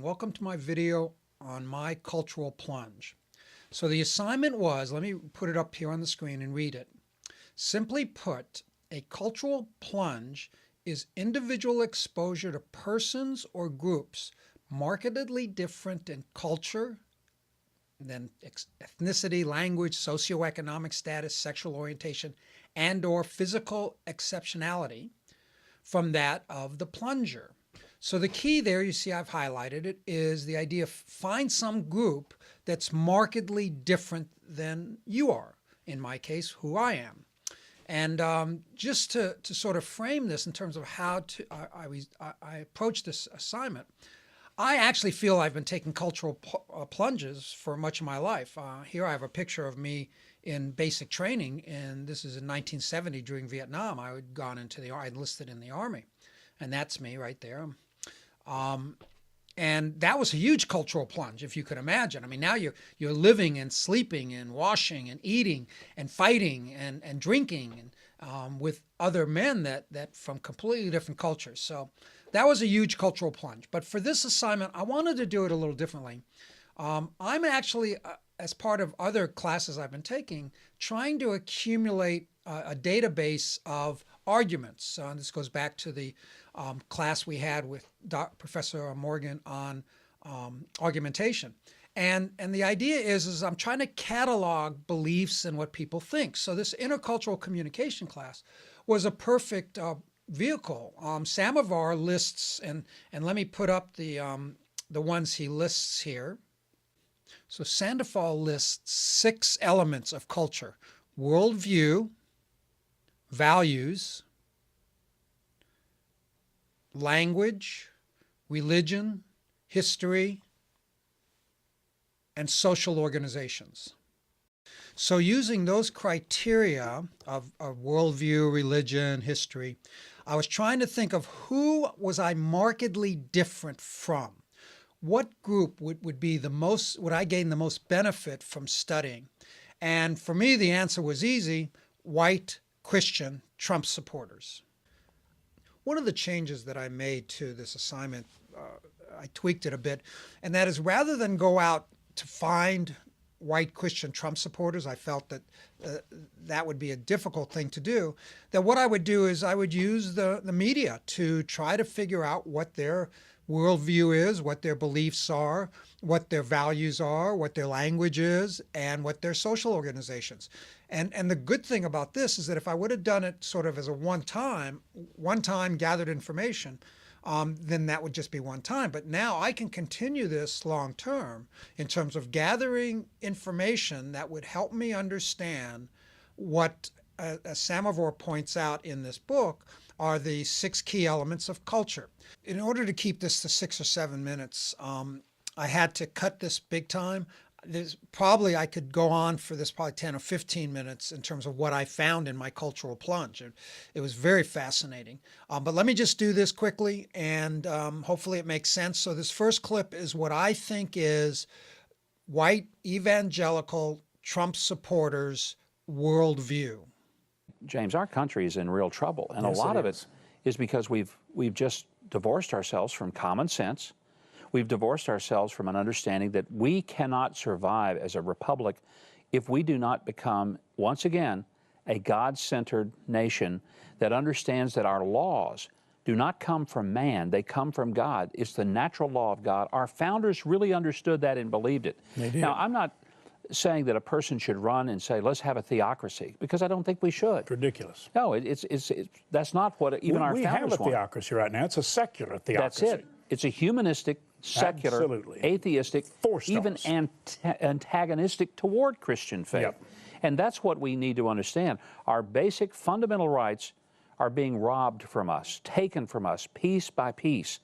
and welcome to my video on my cultural plunge. So the assignment was, let me put it up here on the screen and read it. Simply put, a cultural plunge is individual exposure to persons or groups markedly different in culture, than ethnicity, language, socioeconomic status, sexual orientation, and or physical exceptionality from that of the plunger. So the key there, you see I've highlighted it, is the idea of find some group that's markedly different than you are, in my case, who I am. And just to sort of frame this in terms of how I approach this assignment, I actually feel I've been taking cultural plunges for much of my life. Here I have a picture of me in basic training, and this is in 1970 during Vietnam. I had gone into I enlisted in the Army, and that's me right there. And that was a huge cultural plunge, if you could imagine. I mean, now you're living and sleeping and washing and eating and fighting and drinking and with other men that from completely different cultures. So that was a huge cultural plunge. But for this assignment, I wanted to do it a little differently. I'm actually, as part of other classes I've been taking, trying to accumulate a database of arguments. This goes back to the class we had with Professor Morgan on argumentation. And the idea is I'm trying to catalog beliefs and what people think. So this intercultural communication class was a perfect vehicle. Samovar lists, and let me put up the ones he lists here. So Sandoval lists 6 elements of culture: worldview, values, language, religion, history, and social organizations. So using those criteria of worldview, religion, history, I was trying to think of who was I markedly different from? What group would be the most, would I gain the most benefit from studying? And for me, the answer was easy: white, Christian, Trump supporters. One of the changes that I made to this assignment, I tweaked it a bit, and that is rather than go out to find white Christian Trump supporters, I felt that that would be a difficult thing to do, that what I would do is I would use the media to try to figure out what their worldview is, what their beliefs are, what their values are, what their language is, and what their social organizations. And the good thing about this is that if I would have done it sort of as a one-time gathered information, then that would just be one time. But now I can continue this long term in terms of gathering information that would help me understand what, as Samovar points out in this book, are the 6 key elements of culture. In order to keep this to 6 or 7 minutes, I had to cut this big time. I could go on for this probably 10 or 15 minutes in terms of what I found in my cultural plunge. It was very fascinating. But let me just do this quickly, and hopefully it makes sense. So this first clip is what I think is white evangelical Trump supporters' worldview. James, our country is in real trouble, and yes, a lot of it is because we've just divorced ourselves from common sense. We've divorced ourselves from an understanding that we cannot survive as a republic if we do not become, once again, a God-centered nation that understands that our laws do not come from man, they come from God. It's the natural law of God. Our founders really understood that and believed it. They did. Now, I'm not saying that a person should run and say, let's have a theocracy, because I don't think we should. It's ridiculous. No, that's not what even our founders want. We have a theocracy right now. It's a secular theocracy. That's it. It's a humanistic, secular, absolutely, atheistic, even antagonistic toward Christian faith. Yep. And that's what we need to understand. Our basic fundamental rights are being robbed from us, taken from us, piece by piece.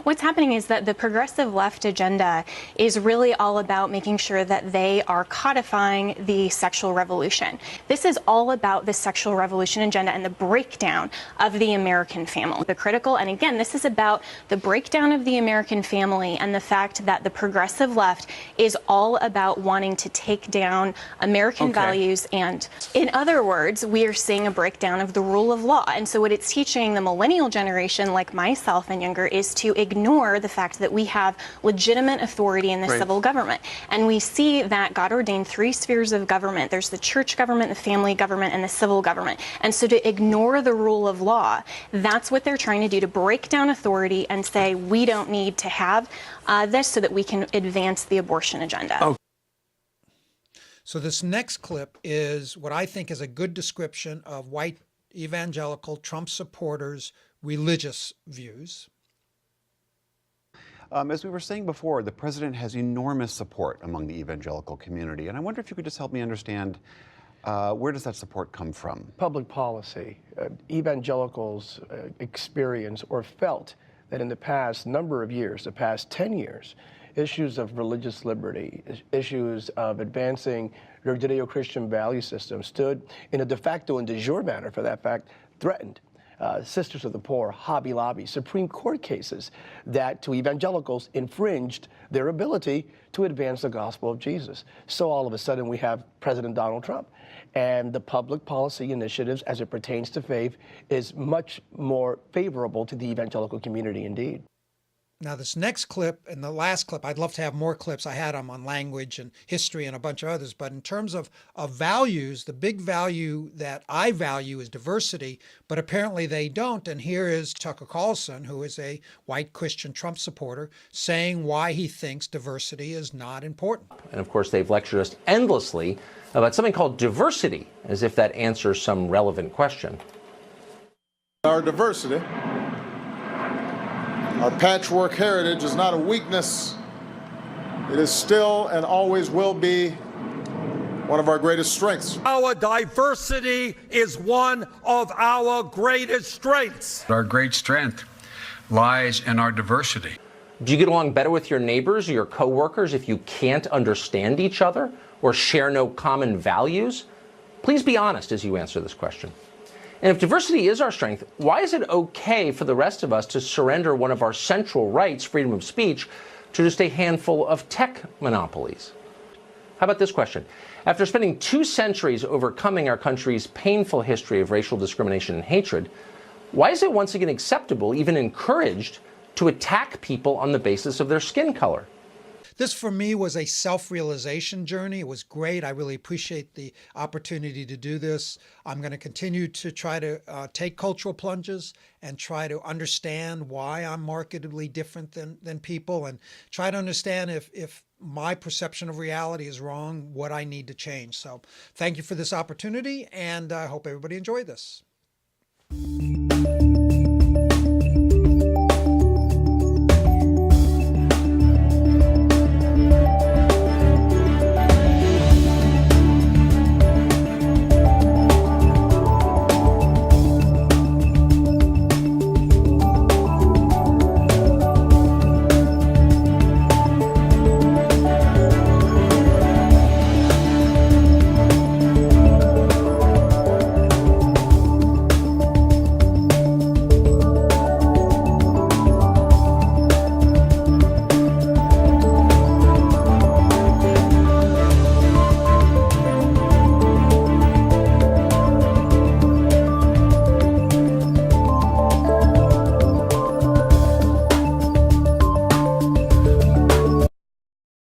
What's happening is that the progressive left agenda is really all about making sure that they are codifying the sexual revolution. This is all about the sexual revolution agenda and the breakdown of the American family. The critical, and again, this is about the breakdown of the American family and the fact that the progressive left is all about wanting to take down American values. And in other words, we are seeing a breakdown of the rule of law. And so what it's teaching the millennial generation like myself and younger is to to ignore the fact that we have legitimate authority in the civil government. And we see that God ordained 3 spheres of government. There's the church government, the family government, and the civil government. And so to ignore the rule of law, that's what they're trying to do, to break down authority and say we don't need to have this so that we can advance the abortion agenda. Oh. So this next clip is what I think is a good description of white evangelical Trump supporters' religious views. As we were saying before, the president has enormous support among the evangelical community. And I wonder if you could just help me understand, where does that support come from? Public policy. Evangelicals experience or felt that in the past number of years, the past 10 years, issues of religious liberty, issues of advancing their Judeo-Christian value system stood in a de facto and de jure manner, for that fact, threatened. Sisters of the Poor, Hobby Lobby, Supreme Court cases that to evangelicals infringed their ability to advance the gospel of Jesus. So all of a sudden we have President Donald Trump. And the public policy initiatives as it pertains to faith is much more favorable to the evangelical community indeed. Now this next clip and the last clip, I'd love to have more clips. I had them on language and history and a bunch of others. But in terms of values, the big value that I value is diversity, but apparently they don't. And here is Tucker Carlson, who is a white Christian Trump supporter, saying why he thinks diversity is not important. And of course, they've lectured us endlessly about something called diversity, as if that answers some relevant question. Our diversity, our patchwork heritage is not a weakness. It is still and always will be one of our greatest strengths. Our diversity is one of our greatest strengths. Our great strength lies in our diversity. Do you get along better with your neighbors or your coworkers if you can't understand each other or share no common values? Please be honest as you answer this question. And if diversity is our strength, why is it okay for the rest of us to surrender one of our central rights, freedom of speech, to just a handful of tech monopolies? How about this question? After spending 2 centuries overcoming our country's painful history of racial discrimination and hatred, why is it once again acceptable, even encouraged, to attack people on the basis of their skin color? This for me was a self-realization journey. It was great. I really appreciate the opportunity to do this. I'm going to continue to try to take cultural plunges and try to understand why I'm markedly different than people, and try to understand if my perception of reality is wrong, what I need to change. So thank you for this opportunity, and I hope everybody enjoyed this.